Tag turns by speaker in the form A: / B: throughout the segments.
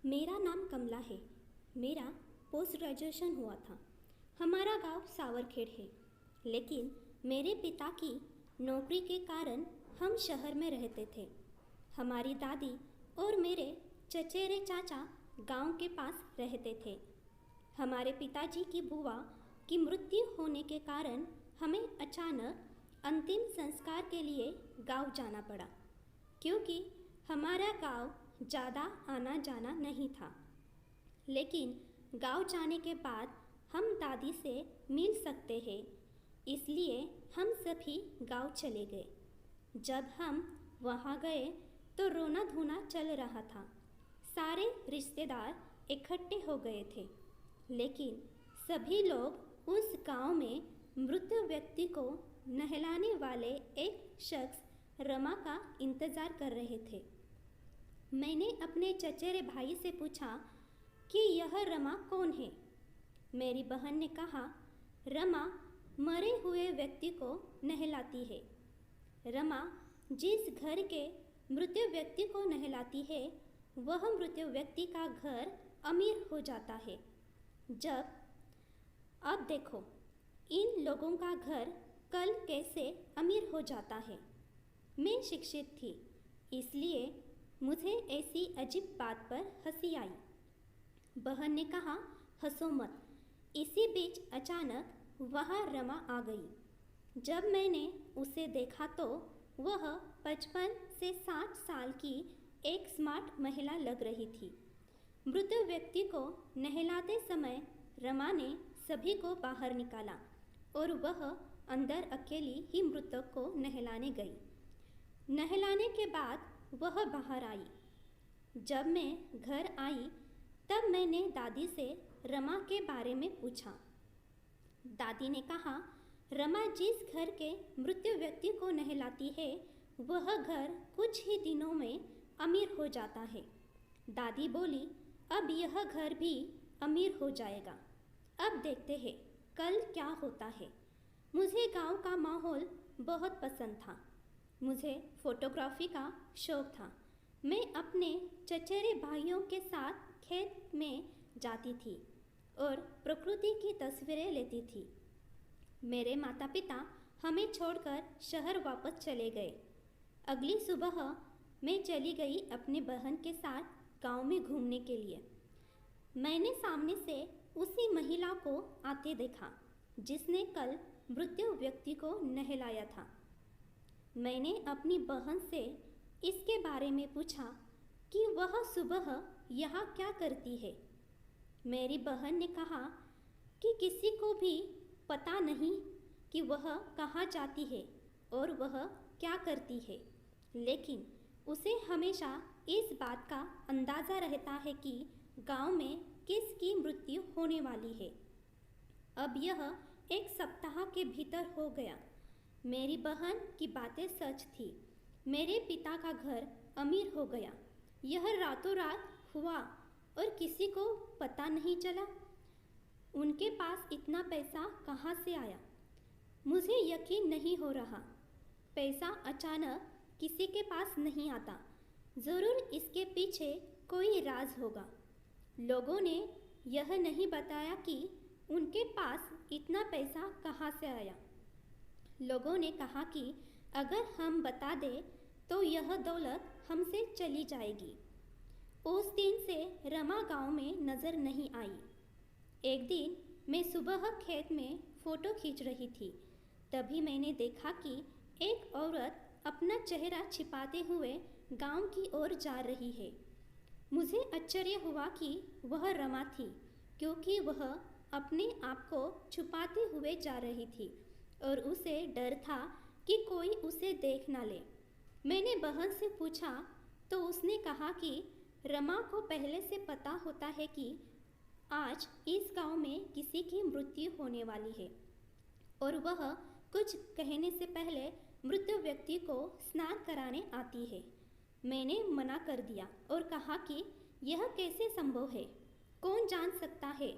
A: मेरा नाम कमला है। मेरा पोस्ट ग्रेजुएशन हुआ था। हमारा गांव सावरखेड़ है, लेकिन मेरे पिता की नौकरी के कारण हम शहर में रहते थे। हमारी दादी और मेरे चचेरे चाचा गांव के पास रहते थे। हमारे पिताजी की बुआ की मृत्यु होने के कारण हमें अचानक अंतिम संस्कार के लिए गांव जाना पड़ा, क्योंकि हमारा गांव ज़्यादा आना जाना नहीं था। लेकिन गांव जाने के बाद हम दादी से मिल सकते हैं, इसलिए हम सभी गांव चले गए। जब हम वहां गए तो रोना धोना चल रहा था। सारे रिश्तेदार इकट्ठे हो गए थे, लेकिन सभी लोग उस गांव में मृत व्यक्ति को नहलाने वाले एक शख्स रमा का इंतज़ार कर रहे थे। मैंने अपने चचेरे भाई से पूछा कि यह रमा कौन है। मेरी बहन ने कहा, रमा मरे हुए व्यक्ति को नहलाती है। रमा जिस घर के मृत व्यक्ति को नहलाती है, वह मृत व्यक्ति का घर अमीर हो जाता है। अब देखो इन लोगों का घर कल कैसे अमीर हो जाता है। मैं शिक्षित थी, इसलिए मुझे ऐसी अजीब बात पर हंसी आई। बहन ने कहा, हंसो मत। इसी बीच अचानक वहाँ रमा आ गई। जब मैंने उसे देखा तो वह 55 से 60 साल की एक स्मार्ट महिला लग रही थी। मृत व्यक्ति को नहलाते समय रमा ने सभी को बाहर निकाला और वह अंदर अकेली ही मृतक को नहलाने गई। नहलाने के बाद वह बाहर आई। जब मैं घर आई तब मैंने दादी से रमा के बारे में पूछा। दादी ने कहा, रमा जिस घर के मृत व्यक्ति को नहलाती है, वह घर कुछ ही दिनों में अमीर हो जाता है। दादी बोली, अब यह घर भी अमीर हो जाएगा। अब देखते हैं कल क्या होता है। मुझे गांव का माहौल बहुत पसंद था। मुझे फोटोग्राफी का शौक था। मैं अपने चचेरे भाइयों के साथ खेत में जाती थी और प्रकृति की तस्वीरें लेती थी। मेरे माता पिता हमें छोड़कर शहर वापस चले गए। अगली सुबह मैं चली गई अपनी बहन के साथ गांव में घूमने के लिए। मैंने सामने से उसी महिला को आते देखा जिसने कल मृत्यु व्यक्ति को नहलाया था। मैंने अपनी बहन से इसके बारे में पूछा कि वह सुबह यहाँ क्या करती है। मेरी बहन ने कहा कि किसी को भी पता नहीं कि वह कहाँ जाती है और वह क्या करती है, लेकिन उसे हमेशा इस बात का अंदाज़ा रहता है कि गांव में किसकी मृत्यु होने वाली है। अब यह एक सप्ताह के भीतर हो गया। मेरी बहन की बातें सच थी। मेरे पिता का घर अमीर हो गया। यह रातों रात हुआ और किसी को पता नहीं चला। उनके पास इतना पैसा कहाँ से आया, मुझे यकीन नहीं हो रहा। पैसा अचानक किसी के पास नहीं आता। ज़रूर इसके पीछे कोई राज होगा। लोगों ने यह नहीं बताया कि उनके पास इतना पैसा कहाँ से आया। लोगों ने कहा कि अगर हम बता दें तो यह दौलत हमसे चली जाएगी। उस दिन से रमा गांव में नज़र नहीं आई। एक दिन मैं सुबह खेत में फ़ोटो खींच रही थी। तभी मैंने देखा कि एक औरत अपना चेहरा छिपाते हुए गांव की ओर जा रही है। मुझे आश्चर्य हुआ कि वह रमा थी, क्योंकि वह अपने आप को छुपाते हुए जा रही थी और उसे डर था कि कोई उसे देख ना ले। मैंने बहन से पूछा तो उसने कहा कि रमा को पहले से पता होता है कि आज इस गांव में किसी की मृत्यु होने वाली है और वह कुछ कहने से पहले मृत व्यक्ति को स्नान कराने आती है। मैंने मना कर दिया और कहा कि यह कैसे संभव है, कौन जान सकता है।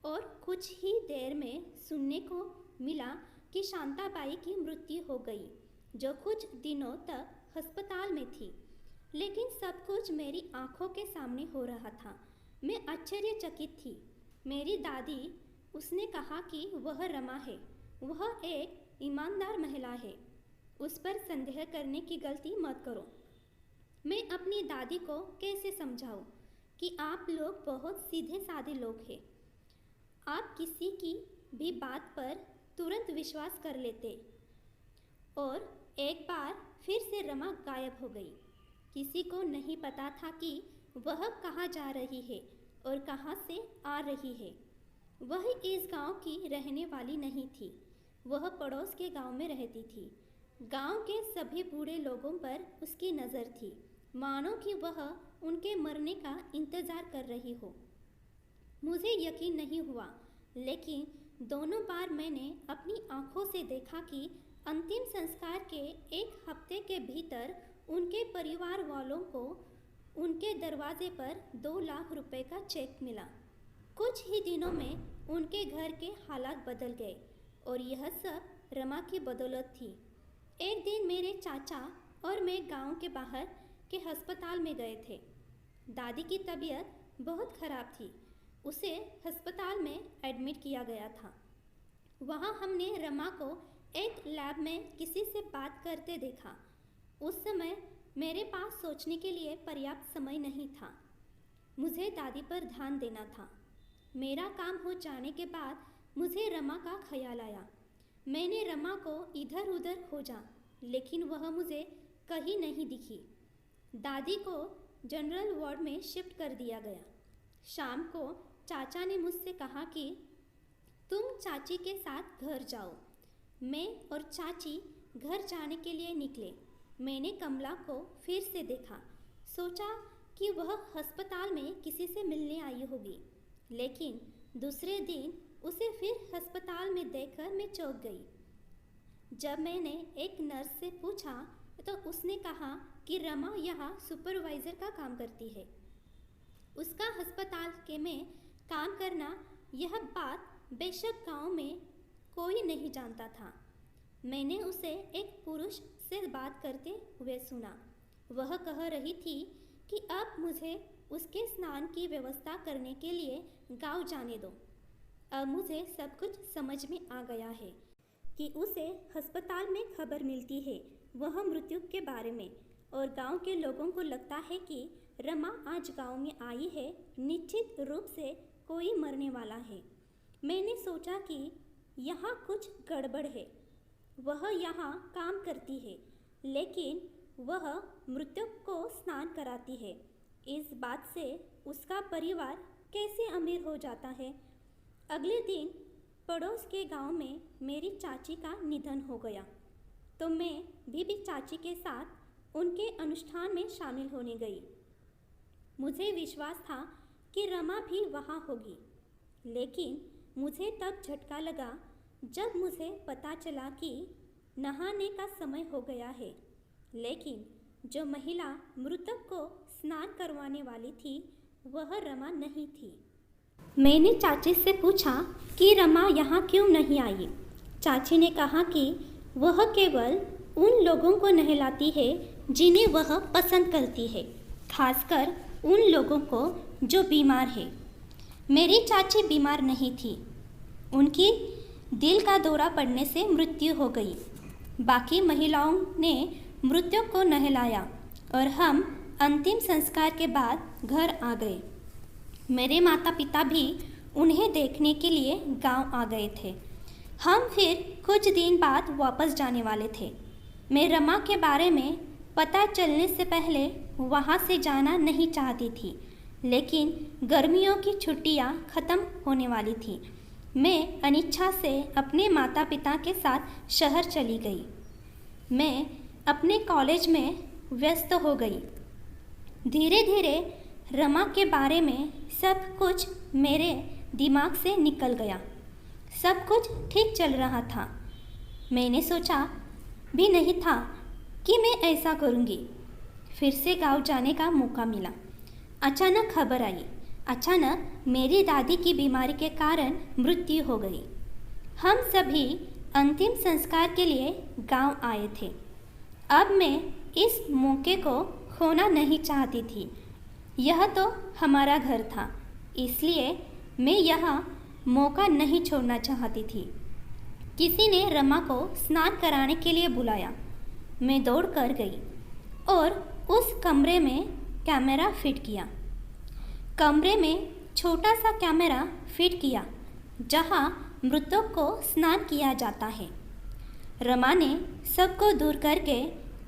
A: और कुछ ही देर में सुनने को मिला कि शांताबाई की मृत्यु हो गई, जो कुछ दिनों तक अस्पताल में थी। लेकिन सब कुछ मेरी आंखों के सामने हो रहा था। मैं आश्चर्यचकित थी। मेरी दादी, उसने कहा कि वह रमा है, वह एक ईमानदार महिला है, उस पर संदेह करने की गलती मत करो। मैं अपनी दादी को कैसे समझाऊं कि आप लोग बहुत सीधे साधे लोग हैं। आप किसी की भी बात पर तुरंत विश्वास कर लेते। और एक बार फिर से रमा गायब हो गई। किसी को नहीं पता था कि वह कहाँ जा रही है और कहाँ से आ रही है। वह इस गांव की रहने वाली नहीं थी, वह पड़ोस के गांव में रहती थी। गांव के सभी बूढ़े लोगों पर उसकी नज़र थी, मानो कि वह उनके मरने का इंतज़ार कर रही हो। मुझे यकीन नहीं हुआ, लेकिन दोनों बार मैंने अपनी आंखों से देखा कि अंतिम संस्कार के एक हफ्ते के भीतर उनके परिवार वालों को उनके दरवाजे पर 2 लाख रुपए का चेक मिला। कुछ ही दिनों में उनके घर के हालात बदल गए और यह सब रमा की बदौलत थी। एक दिन मेरे चाचा और मैं गांव के बाहर के अस्पताल में गए थे। दादी की तबीयत बहुत खराब थी, उसे अस्पताल में एडमिट किया गया था। वहाँ हमने रमा को एक लैब में किसी से बात करते देखा। उस समय मेरे पास सोचने के लिए पर्याप्त समय नहीं था। मुझे दादी पर ध्यान देना था। मेरा काम हो जाने के बाद मुझे रमा का ख्याल आया। मैंने रमा को इधर उधर खोजा, लेकिन वह मुझे कहीं नहीं दिखी। दादी को जनरल वार्ड में शिफ्ट कर दिया गया। शाम को चाचा ने मुझसे कहा कि तुम चाची के साथ घर जाओ। मैं और चाची घर जाने के लिए निकले। मैंने कमला को फिर से देखा, सोचा कि वह अस्पताल में किसी से मिलने आई होगी, लेकिन दूसरे दिन उसे फिर अस्पताल में देखकर मैं चौंक गई। जब मैंने एक नर्स से पूछा तो उसने कहा कि रमा यहाँ सुपरवाइज़र का काम करती है। उसका अस्पताल के में काम करना, यह बात बेशक गांव में कोई नहीं जानता था। मैंने उसे एक पुरुष से बात करते हुए सुना। वह कह रही थी कि अब मुझे उसके स्नान की व्यवस्था करने के लिए गांव जाने दो। अब मुझे सब कुछ समझ में आ गया है कि उसे अस्पताल में खबर मिलती है वह मृत्यु के बारे में, और गांव के लोगों को लगता है कि रमा आज गांव में आई है, निश्चित रूप से कोई मरने वाला है। मैंने सोचा कि यहाँ कुछ गड़बड़ है। वह यहाँ काम करती है, लेकिन वह मृतक को स्नान कराती है। इस बात से उसका परिवार कैसे अमीर हो जाता है। अगले दिन पड़ोस के गांव में मेरी चाची का निधन हो गया, तो मैं भी चाची के साथ उनके अनुष्ठान में शामिल होने गई। मुझे विश्वास था कि रमा भी वहाँ होगी, लेकिन मुझे तब झटका लगा जब मुझे पता चला कि नहाने का समय हो गया है, लेकिन जो महिला मृतक को स्नान करवाने वाली थी वह रमा नहीं थी। मैंने चाची से पूछा कि रमा यहाँ क्यों नहीं आई। चाची ने कहा कि वह केवल उन लोगों को नहलाती है जिन्हें वह पसंद करती है, खासकर उन लोगों को जो बीमार है। मेरी चाची बीमार नहीं थी, उनकी दिल का दौरा पड़ने से मृत्यु हो गई। बाकी महिलाओं ने मृतक को नहलाया और हम अंतिम संस्कार के बाद घर आ गए। मेरे माता पिता भी उन्हें देखने के लिए गांव आ गए थे। हम फिर कुछ दिन बाद वापस जाने वाले थे। मैं रमा के बारे में पता चलने से पहले वहां से जाना नहीं चाहती थी, लेकिन गर्मियों की छुट्टियां ख़त्म होने वाली थी। मैं अनिच्छा से अपने माता पिता के साथ शहर चली गई। मैं अपने कॉलेज में व्यस्त हो गई। धीरे धीरे रमा के बारे में सब कुछ मेरे दिमाग से निकल गया। सब कुछ ठीक चल रहा था। मैंने सोचा भी नहीं था कि मैं ऐसा करूँगी। फिर से गांव जाने का मौका मिला। अचानक खबर आई। अचानक मेरी दादी की बीमारी के कारण मृत्यु हो गई। हम सभी अंतिम संस्कार के लिए गांव आए थे। अब मैं इस मौके को खोना नहीं चाहती थी। यह तो हमारा घर था, इसलिए मैं यह मौका नहीं छोड़ना चाहती थी। किसी ने रमा को स्नान कराने के लिए बुलाया। मैं दौड़ कर गई और उस कमरे में कैमरा फिट किया। कमरे में छोटा सा कैमरा फिट किया जहां मृतक को स्नान किया जाता है। रमा ने सबको दूर करके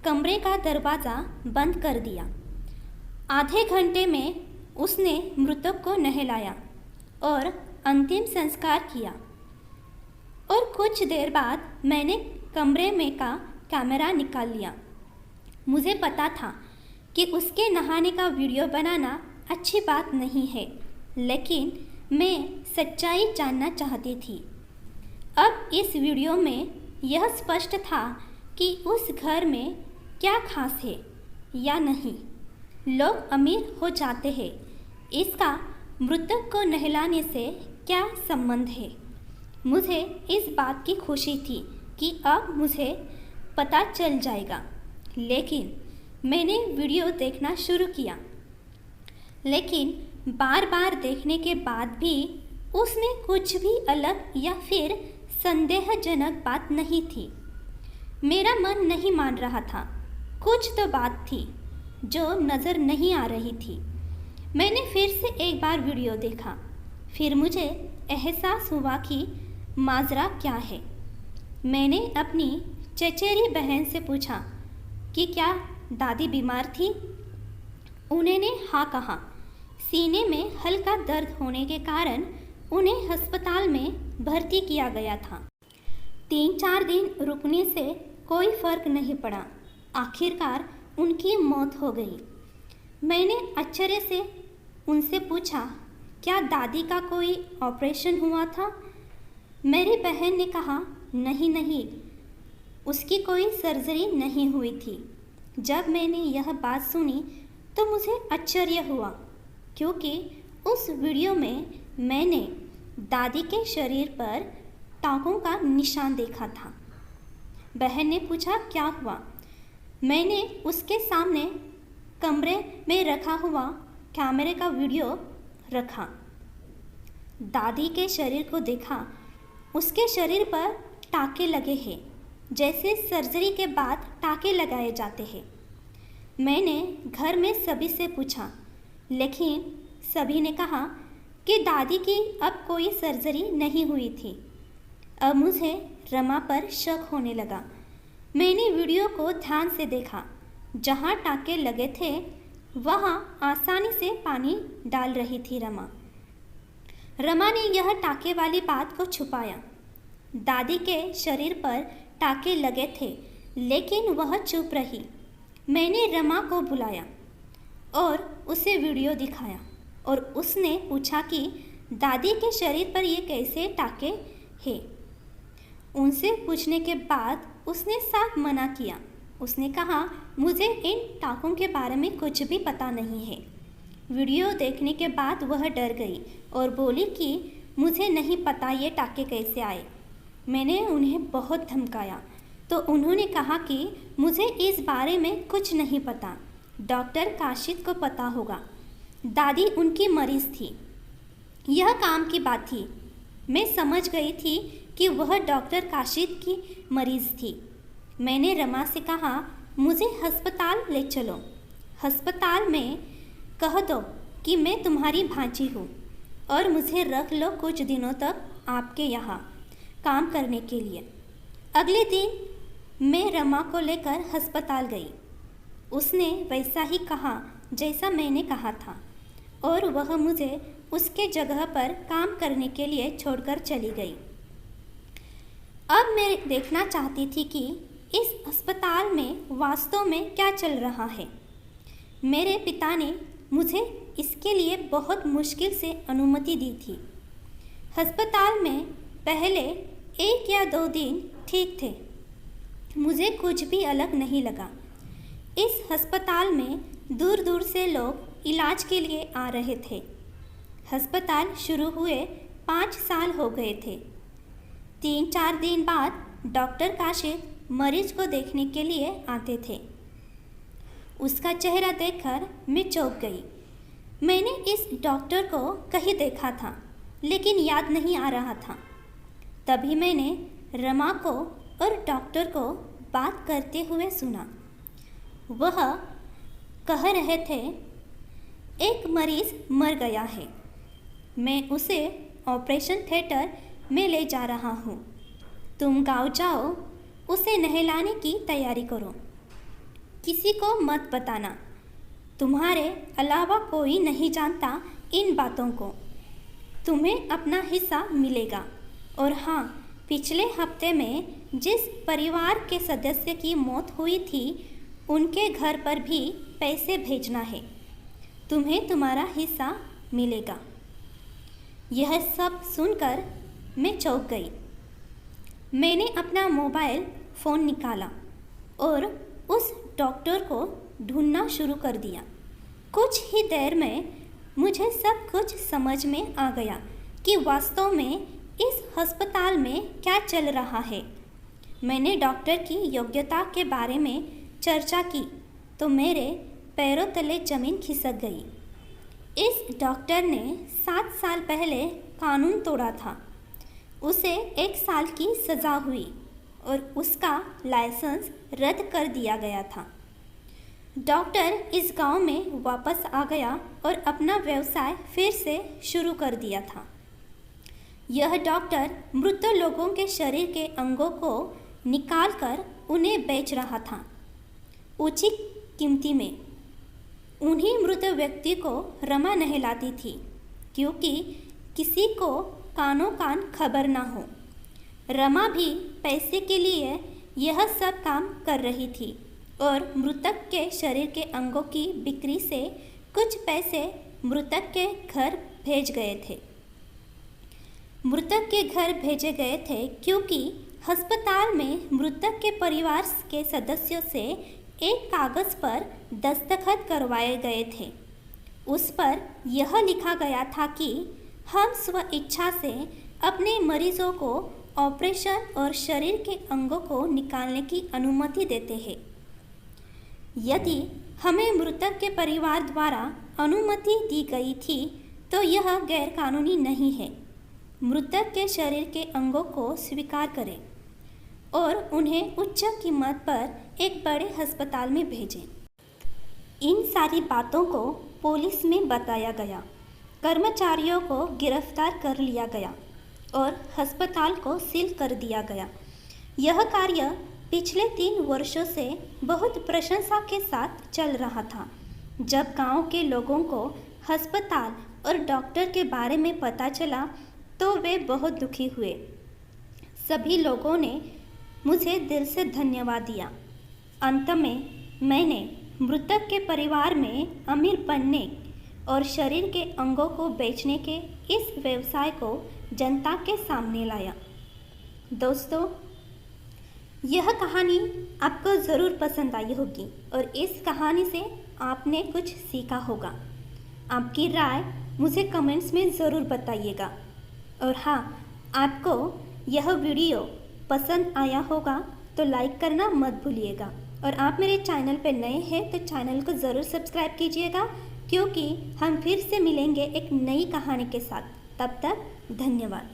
A: कमरे का दरवाज़ा बंद कर दिया। आधे घंटे में उसने मृतक को नहलाया और अंतिम संस्कार किया और कुछ देर बाद मैंने कमरे में का कैमरा निकाल लिया। मुझे पता था कि उसके नहाने का वीडियो बनाना अच्छी बात नहीं है, लेकिन मैं सच्चाई जानना चाहती थी। अब इस वीडियो में यह स्पष्ट था कि उस घर में क्या खास है या नहीं। लोग अमीर हो जाते हैं, इसका मृतक को नहलाने से क्या संबंध है। मुझे इस बात की खुशी थी कि अब मुझे पता चल जाएगा, लेकिन मैंने वीडियो देखना शुरू किया। लेकिन बार बार देखने के बाद भी उसमें कुछ भी अलग या फिर संदेहजनक बात नहीं थी। मेरा मन नहीं मान रहा था। कुछ तो बात थी जो नज़र नहीं आ रही थी। मैंने फिर से एक बार वीडियो देखा। फिर मुझे एहसास हुआ कि माजरा क्या है। मैंने अपनी चचेरी बहन से पूछा कि क्या दादी बीमार थी। उन्होंने हाँ कहा। सीने में हल्का दर्द होने के कारण उन्हें अस्पताल में भर्ती किया गया था। 3-4 दिन रुकने से कोई फर्क नहीं पड़ा। आखिरकार उनकी मौत हो गई। मैंने आश्चर्य से उनसे पूछा, क्या दादी का कोई ऑपरेशन हुआ था? मेरी बहन ने कहा, नहीं, उसकी कोई सर्जरी नहीं हुई थी। जब मैंने यह बात सुनी तो मुझे आश्चर्य हुआ, क्योंकि उस वीडियो में मैंने दादी के शरीर पर टाँकों का निशान देखा था। बहन ने पूछा, क्या हुआ? मैंने उसके सामने कमरे में रखा हुआ कैमरे का वीडियो रखा। दादी के शरीर को देखा। उसके शरीर पर टाँके लगे हैं, जैसे सर्जरी के बाद टाँके लगाए जाते हैं। मैंने घर में सभी से पूछा, लेकिन सभी ने कहा कि दादी की अब कोई सर्जरी नहीं हुई थी। अब मुझे रमा पर शक होने लगा। मैंने वीडियो को ध्यान से देखा। जहाँ टाँके लगे थे वहाँ आसानी से पानी डाल रही थी रमा। रमा ने यह टाँके वाली बात को छुपाया। दादी के शरीर पर टाँके लगे थे, लेकिन वह चुप रही। मैंने रमा को बुलाया और उसे वीडियो दिखाया और उसने पूछा कि दादी के शरीर पर ये कैसे टाँके हैं। उनसे पूछने के बाद उसने साफ मना किया। उसने कहा, मुझे इन टाँकों के बारे में कुछ भी पता नहीं है। वीडियो देखने के बाद वह डर गई और बोली कि मुझे नहीं पता ये टाँके कैसे आए। मैंने उन्हें बहुत धमकाया तो उन्होंने कहा कि मुझे इस बारे में कुछ नहीं पता, डॉक्टर काशिद को पता होगा। दादी उनकी मरीज़ थी, यह काम की बात थी। मैं समझ गई थी कि वह डॉक्टर काशिद की मरीज़ थी। मैंने रमा से कहा, मुझे अस्पताल ले चलो। अस्पताल में कह दो कि मैं तुम्हारी भांजी हूँ और मुझे रख लो कुछ दिनों तक आपके यहाँ काम करने के लिए। अगले दिन मैं रमा को लेकर अस्पताल गई। उसने वैसा ही कहा जैसा मैंने कहा था और वह मुझे उसके जगह पर काम करने के लिए छोड़कर चली गई। अब मैं देखना चाहती थी कि इस अस्पताल में वास्तव में क्या चल रहा है। मेरे पिता ने मुझे इसके लिए बहुत मुश्किल से अनुमति दी थी। अस्पताल में पहले 1 या 2 दिन ठीक थे, मुझे कुछ भी अलग नहीं लगा। इस अस्पताल में दूर दूर से लोग इलाज के लिए आ रहे थे। अस्पताल शुरू हुए 5 साल हो गए थे। 3-4 दिन बाद डॉक्टर काशिद मरीज को देखने के लिए आते थे। उसका चेहरा देखकर मैं चौंक गई। मैंने इस डॉक्टर को कहीं देखा था, लेकिन याद नहीं आ रहा था। तभी मैंने रमा को और डॉक्टर को बात करते हुए सुना। वह कह रहे थे, एक मरीज़ मर गया है, मैं उसे ऑपरेशन थिएटर में ले जा रहा हूँ। तुम गाँव जाओ, उसे नहलाने की तैयारी करो। किसी को मत बताना, तुम्हारे अलावा कोई नहीं जानता इन बातों को। तुम्हें अपना हिस्सा मिलेगा। और हाँ, पिछले हफ्ते में जिस परिवार के सदस्य की मौत हुई थी, उनके घर पर भी पैसे भेजना है। तुम्हें तुम्हारा हिस्सा मिलेगा। यह सब सुनकर मैं चौंक गई। मैंने अपना मोबाइल फ़ोन निकाला और उस डॉक्टर को ढूंढना शुरू कर दिया। कुछ ही देर में मुझे सब कुछ समझ में आ गया कि वास्तव में इस अस्पताल में क्या चल रहा है। मैंने डॉक्टर की योग्यता के बारे में चर्चा की तो मेरे पैरों तले ज़मीन खिसक गई। इस डॉक्टर ने 7 साल पहले कानून तोड़ा था। उसे 1 साल की सज़ा हुई और उसका लाइसेंस रद्द कर दिया गया था। डॉक्टर इस गांव में वापस आ गया और अपना व्यवसाय फिर से शुरू कर दिया था। यह डॉक्टर मृत लोगों के शरीर के अंगों को निकालकर उन्हें बेच रहा था, उचित कीमती में। उन्हीं मृत व्यक्ति को रमा नहलाती थी, क्योंकि किसी को कानों कान खबर ना हो। रमा भी पैसे के लिए यह सब काम कर रही थी और मृतक के शरीर के अंगों की बिक्री से कुछ पैसे मृतक के घर भेज गए थे। मृतक के घर भेजे गए थे क्योंकि अस्पताल में मृतक के परिवार के सदस्यों से एक कागज़ पर दस्तखत करवाए गए थे। उस पर यह लिखा गया था कि हम स्व इच्छा से अपने मरीजों को ऑपरेशन और शरीर के अंगों को निकालने की अनुमति देते हैं। यदि हमें मृतक के परिवार द्वारा अनुमति दी गई थी तो यह गैरकानूनी नहीं है। मृतक के शरीर के अंगों को स्वीकार करें और उन्हें उच्च कीमत पर एक बड़े अस्पताल में भेजें। इन सारी बातों को पुलिस में बताया गया, कर्मचारियों को गिरफ्तार कर लिया गया और अस्पताल को सील कर दिया गया। यह कार्य पिछले 3 वर्षों से बहुत प्रशंसा के साथ चल रहा था। जब गांव के लोगों को अस्पताल और डॉक्टर के बारे में पता चला तो वे बहुत दुखी हुए। सभी लोगों ने मुझे दिल से धन्यवाद दिया। अंत में मैंने मृतक के परिवार में अमीर बनने और शरीर के अंगों को बेचने के इस व्यवसाय को जनता के सामने लाया। दोस्तों, यह कहानी आपको ज़रूर पसंद आई होगी और इस कहानी से आपने कुछ सीखा होगा। आपकी राय मुझे कमेंट्स में ज़रूर बताइएगा। और हाँ, आपको यह वीडियो पसंद आया होगा तो लाइक करना मत भूलिएगा। और आप मेरे चैनल पर नए हैं तो चैनल को ज़रूर सब्सक्राइब कीजिएगा, क्योंकि हम फिर से मिलेंगे एक नई कहानी के साथ। तब तक धन्यवाद।